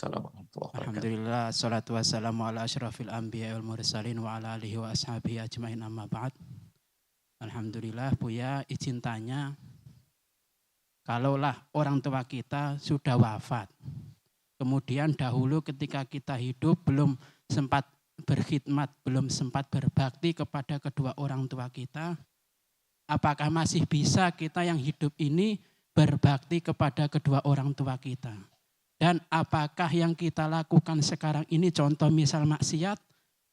Waalaikumsalam warahmatullahi wabarakatuh. Alhamdulillah, salatu wassalamu ala asyrafil anbiya wal mursalin wa ala alihi wa ashabihi ajmain amma ba'd. Alhamdulillah, Buya, izin tanya, kalaulah orang tua kita sudah wafat, kemudian dahulu ketika kita hidup belum sempat berkhidmat, belum sempat berbakti kepada kedua orang tua kita, apakah masih bisa kita yang hidup ini berbakti kepada kedua orang tua kita? Dan apakah yang kita lakukan sekarang ini, contoh misal maksiat,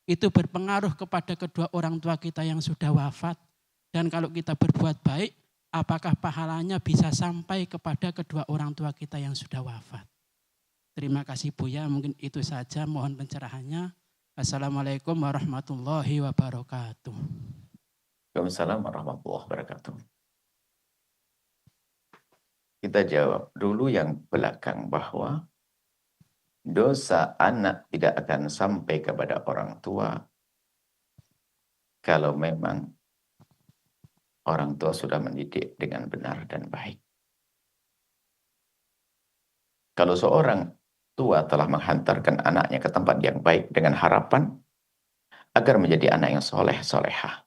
itu berpengaruh kepada kedua orang tua kita yang sudah wafat? Dan kalau kita berbuat baik, apakah pahalanya bisa sampai kepada kedua orang tua kita yang sudah wafat? Terima kasih Buya, mungkin itu saja, mohon pencerahannya. Assalamualaikum warahmatullahi wabarakatuh. Waalaikumsalam warahmatullahi wabarakatuh. Kita jawab dulu yang belakang bahwa dosa anak tidak akan sampai kepada orang tua kalau memang orang tua sudah mendidik dengan benar dan baik. Kalau seorang tua telah menghantarkan anaknya ke tempat yang baik dengan harapan agar menjadi anak yang soleh, solehah.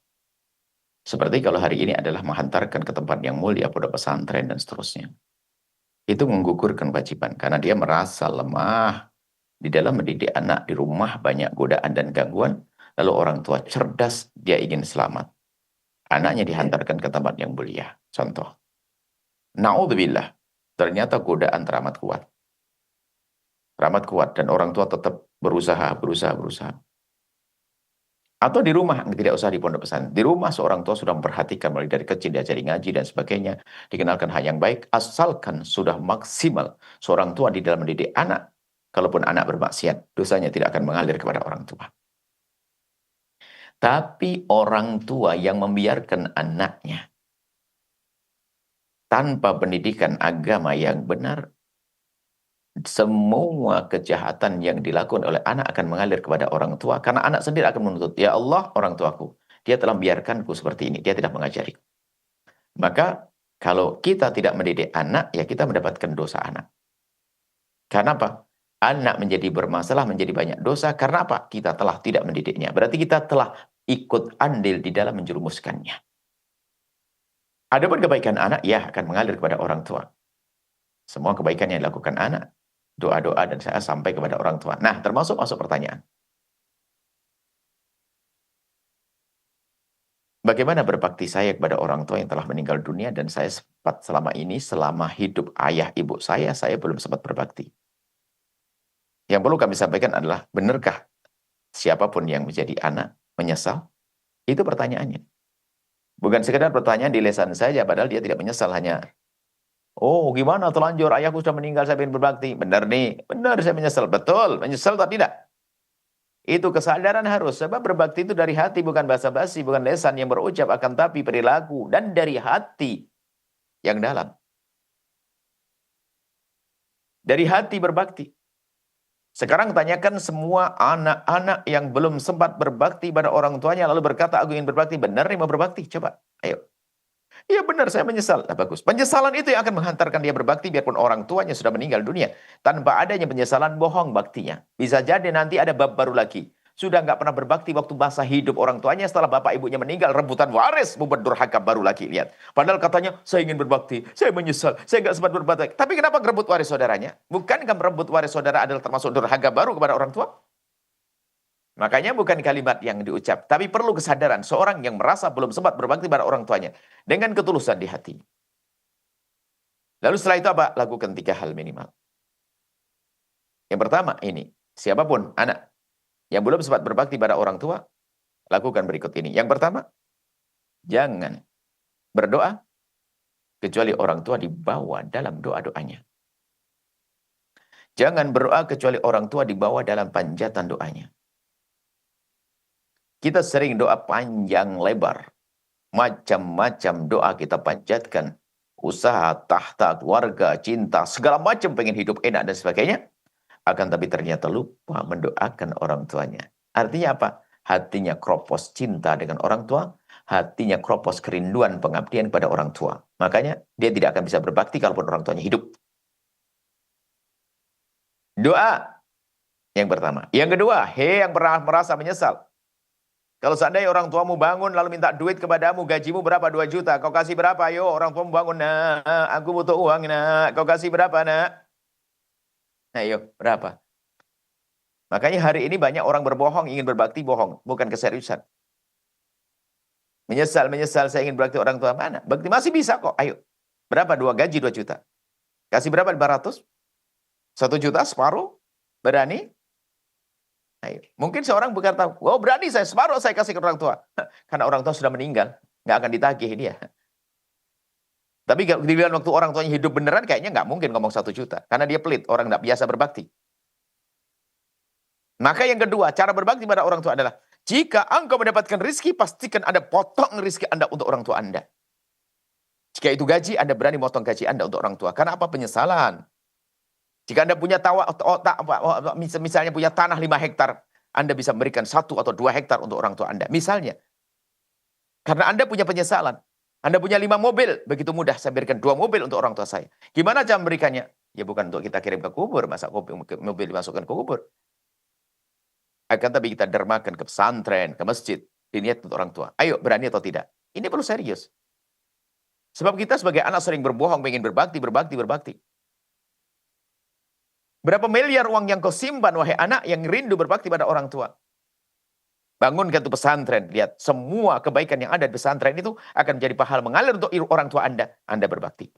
Seperti kalau hari ini adalah menghantarkan ke tempat yang mulia, pondok pesantren dan seterusnya. Itu menggugurkan kewajiban karena dia merasa lemah di dalam mendidik anak. Di rumah banyak godaan dan gangguan, lalu orang tua cerdas, dia ingin selamat. Anaknya dihantarkan ke tempat yang mulia. Contoh, na'udzubillah, ternyata godaan teramat kuat. Teramat kuat dan orang tua tetap berusaha. Atau di rumah, tidak usah di pondok pesantren. Di rumah seorang tua sudah memperhatikan mulai dari kecil diajari ngaji dan sebagainya, dikenalkan hal yang baik, asalkan sudah maksimal seorang tua di dalam mendidik anak. Kalaupun anak bermaksiat, dosanya tidak akan mengalir kepada orang tua. Tapi orang tua yang membiarkan anaknya tanpa pendidikan agama yang benar, semua kejahatan yang dilakukan oleh anak akan mengalir kepada orang tua. Karena anak sendiri akan menuntut, ya Allah, orang tuaku, dia telah membiarkanku seperti ini, dia tidak mengajari. Maka kalau kita tidak mendidik anak, ya kita mendapatkan dosa anak. Karena apa? Anak menjadi bermasalah, menjadi banyak dosa. Karena apa? Kita telah tidak mendidiknya. Berarti kita telah ikut andil di dalam menjerumuskannya. Adapun kebaikan anak, ya akan mengalir kepada orang tua. Semua kebaikan yang dilakukan anak, doa-doa dan saya sampai kepada orang tua. Nah, termasuk masuk pertanyaan. Bagaimana berbakti saya kepada orang tua yang telah meninggal dunia dan saya sempat selama ini, selama hidup ayah ibu saya belum sempat berbakti. Yang perlu kami sampaikan adalah, benarkah siapapun yang menjadi anak menyesal? Itu pertanyaannya. Bukan sekedar pertanyaan di lisan saja, padahal dia tidak menyesal, hanya, oh gimana telanjur, ayahku sudah meninggal, saya ingin berbakti. Benar nih, benar saya menyesal. Betul, menyesal atau tidak? Itu kesadaran harus, sebab berbakti itu dari hati, bukan basa-basi, bukan lisan yang berucap, akan tapi perilaku, dan dari hati yang dalam. Dari hati berbakti. Sekarang tanyakan semua anak-anak yang belum sempat berbakti pada orang tuanya, lalu berkata, aku ingin berbakti. Benar nih mau berbakti? Coba, ayo. Iya benar, saya menyesal. Nah, bagus. Penyesalan itu yang akan menghantarkan dia berbakti, biarpun orang tuanya sudah meninggal dunia. Tanpa adanya penyesalan, bohong baktinya. Bisa jadi nanti ada bab baru lagi. Sudah nggak pernah berbakti waktu masa hidup orang tuanya, setelah bapak ibunya meninggal, rebutan waris, membuat durhaka baru lagi. Lihat. Padahal katanya, saya ingin berbakti, saya menyesal, saya nggak sempat berbakti. Tapi kenapa merebut waris saudaranya? Bukankah merebut waris saudara adalah termasuk durhaka baru kepada orang tua? Makanya bukan kalimat yang diucap, tapi perlu kesadaran seorang yang merasa belum sempat berbakti pada orang tuanya dengan ketulusan di hati. Lalu setelah itu apa? Lakukan 3 hal minimal. Yang pertama ini, siapapun anak yang belum sempat berbakti pada orang tua, lakukan berikut ini. Yang pertama, jangan berdoa kecuali orang tua dibawa dalam doa-doanya. Jangan berdoa kecuali orang tua dibawa dalam panjatan doanya. Kita sering doa panjang lebar. Macam-macam doa kita panjatkan. Usaha, tahta, keluarga, cinta, segala macam pengen hidup enak dan sebagainya. Akan tapi ternyata lupa mendoakan orang tuanya. Artinya apa? Hatinya kropos cinta dengan orang tua. Hatinya kropos kerinduan pengabdian pada orang tua. Makanya dia tidak akan bisa berbakti kalaupun orang tuanya hidup. Doa Yang pertama. Yang kedua, yang pernah merasa menyesal. Kalau seandainya orang tuamu bangun lalu minta duit kepadamu, gajimu berapa? 2 juta. Kau kasih berapa? Ayo, orang tuamu bangun. Nah, aku butuh uang, nak. Kau kasih berapa, nak? Ayo, berapa? Makanya hari ini banyak orang berbohong, ingin berbakti, bohong. Bukan keseriusan. Menyesal, saya ingin berbakti orang tua. Mana? Bakti masih bisa kok. Ayo. Berapa? 2 gaji 2 juta. Kasih berapa? 500? 1 juta? Separuh? Berani? Ayo. Mungkin seorang berkata, wow berani saya, separuh saya kasih ke orang tua. Karena orang tua sudah meninggal, nggak akan ditagih dia. Tapi giliran waktu orang tuanya hidup beneran, kayaknya nggak mungkin ngomong 1 juta. Karena dia pelit, orang nggak biasa berbakti. Maka yang kedua, cara berbakti pada orang tua adalah, jika engkau mendapatkan rizki, pastikan Anda potong rizki Anda untuk orang tua Anda. Jika itu gaji, Anda berani potong gaji Anda untuk orang tua. Karena apa? Penyesalan. Jika Anda punya misalnya punya tanah 5 hektar, Anda bisa memberikan 1 atau 2 hektar untuk orang tua Anda. Misalnya. Karena Anda punya penyesalan. Anda punya 5 mobil, begitu mudah saya berikan 2 mobil untuk orang tua saya. Gimana cara memberikannya? Ya bukan untuk kita kirim ke kubur, masa mobil dimasukkan ke kubur. Akan tapi kita dermakan ke pesantren, ke masjid, diniat untuk orang tua. Ayo, berani atau tidak? Ini perlu serius. Sebab kita sebagai anak sering berbohong, ingin berbakti. Berapa miliar uang yang kau simpan, wahai anak yang rindu berbakti pada orang tua? Bangunkan itu pesantren. Lihat, semua kebaikan yang ada di pesantren itu akan menjadi pahala mengalir untuk orang tua Anda. Anda berbakti.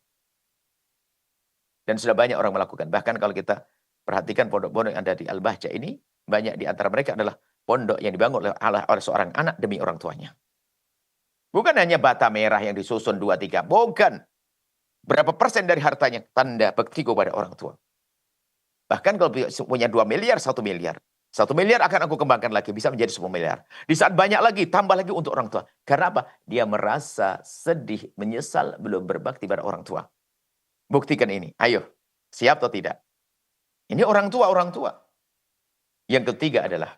Dan sudah banyak orang melakukan. Bahkan kalau kita perhatikan pondok-pondok yang ada di Al-Bahjah ini, banyak di antara mereka adalah pondok yang dibangun oleh seorang anak demi orang tuanya. Bukan hanya bata merah yang disusun 2-3. Bukan. Berapa persen dari hartanya? Tanda bakti kepada orang tua. Bahkan kalau punya 2 miliar, 1 miliar. 1 miliar akan aku kembangkan lagi, bisa menjadi 10 miliar. Di saat banyak lagi, tambah lagi untuk orang tua. Karena apa? Dia merasa sedih, menyesal, belum berbakti pada orang tua. Buktikan ini. Ayo, siap atau tidak? Ini orang tua. Yang ketiga adalah,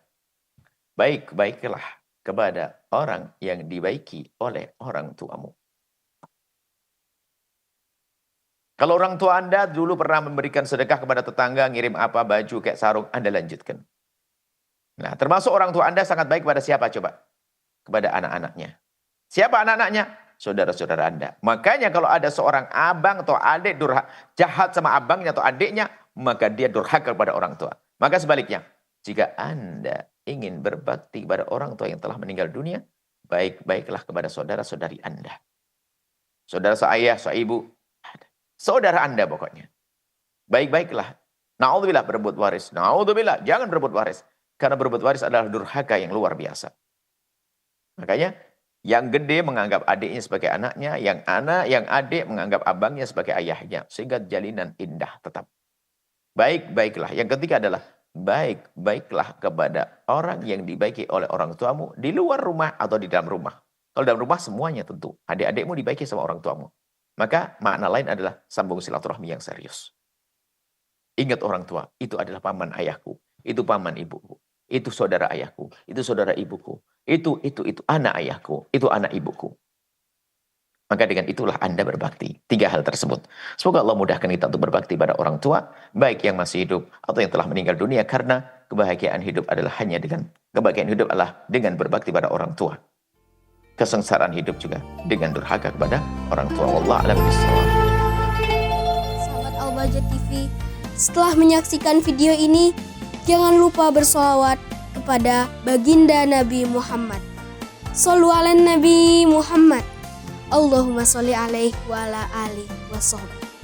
baik-baiklah kepada orang yang dibaiki oleh orang tuamu. Kalau orang tua Anda dulu pernah memberikan sedekah kepada tetangga, ngirim apa, baju, kayak sarung, Anda lanjutkan. Nah, termasuk orang tua Anda sangat baik kepada siapa coba? Kepada anak-anaknya. Siapa anak-anaknya? Saudara-saudara Anda. Makanya kalau ada seorang abang atau adik jahat sama abangnya atau adiknya, maka dia durhaka kepada orang tua. Maka sebaliknya, jika Anda ingin berbakti kepada orang tua yang telah meninggal dunia, baik-baiklah kepada saudara-saudari Anda. Saudara seayah, seibu, saudara Anda pokoknya. Baik-baiklah. Na'udzubillah berebut waris. Na'udzubillah, jangan berebut waris. Karena berebut waris adalah durhaka yang luar biasa. Makanya, yang gede menganggap adiknya sebagai anaknya, yang adik menganggap abangnya sebagai ayahnya. Sehingga jalinan indah tetap. Baik-baiklah. Yang ketiga adalah, baik-baiklah kepada orang yang dibaiki oleh orang tuamu di luar rumah atau di dalam rumah. Kalau dalam rumah semuanya tentu. Adik-adikmu dibaiki sama orang tuamu. Maka makna lain adalah sambung silaturahmi yang serius. Ingat orang tua, itu adalah paman ayahku, itu paman ibuku, itu saudara ayahku, itu saudara ibuku, itu anak ayahku, itu anak ibuku. Maka dengan itulah Anda berbakti. 3 hal tersebut. Semoga Allah mudahkan kita untuk berbakti pada orang tua, baik yang masih hidup atau yang telah meninggal dunia, karena kebahagiaan hidup adalah dengan berbakti pada orang tua. Kesengsaraan hidup juga dengan durhaka kepada orang tua. Wallahu a'lam bishawab. Sahabat Al-Bahjah TV, setelah menyaksikan video ini, jangan lupa bersolawat kepada baginda Nabi Muhammad. Shollu ala Nabi Muhammad. Allahumma sholli alaihi wa ala alihi wa sahbihi.